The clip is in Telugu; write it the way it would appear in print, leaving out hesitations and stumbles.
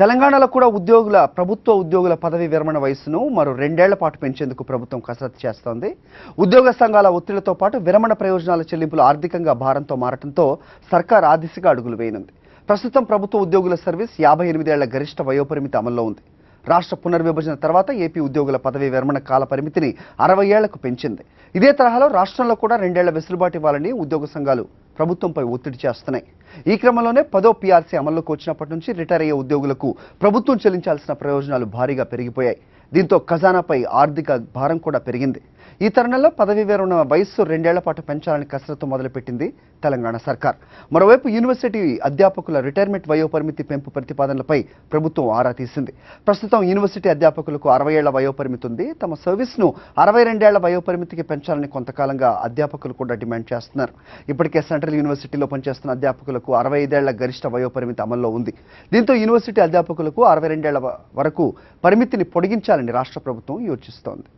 తెలంగాణలో కూడా ప్రభుత్వ ఉద్యోగుల పదవి విరమణ వయసును మరో 2 ఏళ్ల పాటు పెంచేందుకు ప్రభుత్వం కసరత్తు చేస్తోంది. ఉద్యోగ సంఘాల ఒత్తిడితో పాటు విరమణ ప్రయోజనాల చెల్లింపులు ఆర్థికంగా భారంతో మారడంతో సర్కార్ ఆ దిశగా అడుగులు వేయనుంది. ప్రస్తుతం ప్రభుత్వ ఉద్యోగుల సర్వీస్ 58 ఏళ్ల గరిష్ట వయోపరిమితి అమల్లో ఉంది. రాష్ట్ర పునర్విభజన తర్వాత ఏపీ ఉద్యోగుల పదవి విరమణ కాల పరిమితిని 60 ఏళ్లకు పెంచింది. ఇదే తరహాలో రాష్ట్రంలో కూడా 2 ఏళ్ల వెసులుబాటు ఇవ్వాలని ఉద్యోగ సంఘాలు ప్రభుత్వంపై ఒత్తిడి చేస్తున్నాయి. ఈ క్రమంలోనే 10వ పీఆర్సీ అమల్లోకి వచ్చినప్పటి నుంచి రిటైర్ అయ్యే ఉద్యోగులకు ప్రభుత్వం చెల్లించాల్సిన ప్రయోజనాలు భారీగా పెరిగిపోయాయి. దీంతో ఖజానాపై ఆర్థిక భారం కూడా పెరిగింది. ఈ తరుణంలో పదవీ విరమణ వయస్సు 2 ఏళ్ల పాటు పెంచాలని కసరత్తు మొదలుపెట్టింది తెలంగాణ సర్కార్. మరోవైపు యూనివర్సిటీ అధ్యాపకుల రిటైర్మెంట్ వయోపరిమితి పెంపు ప్రతిపాదనలపై ప్రభుత్వం ఆరా తీసింది. ప్రస్తుతం యూనివర్సిటీ అధ్యాపకులకు 60 ఏళ్ల వయోపరిమితి ఉంది. తమ సర్వీస్ను 62 ఏళ్ల వయోపరిమితికి పెంచాలని కొంతకాలంగా అధ్యాపకులు కూడా డిమాండ్ చేస్తున్నారు. ఇప్పటికే సెంట్రల్ యూనివర్సిటీలో పనిచేస్తున్న అధ్యాపకులకు 65 ఏళ్ల గరిష్ట వయోపరిమితి అమల్లో ఉంది. దీంతో యూనివర్సిటీ అధ్యాపకులకు 62 ఏళ్ల వరకు పరిమితిని పొడిగించాలని రాష్ట్ర ప్రభుత్వం యోచిస్తోంది.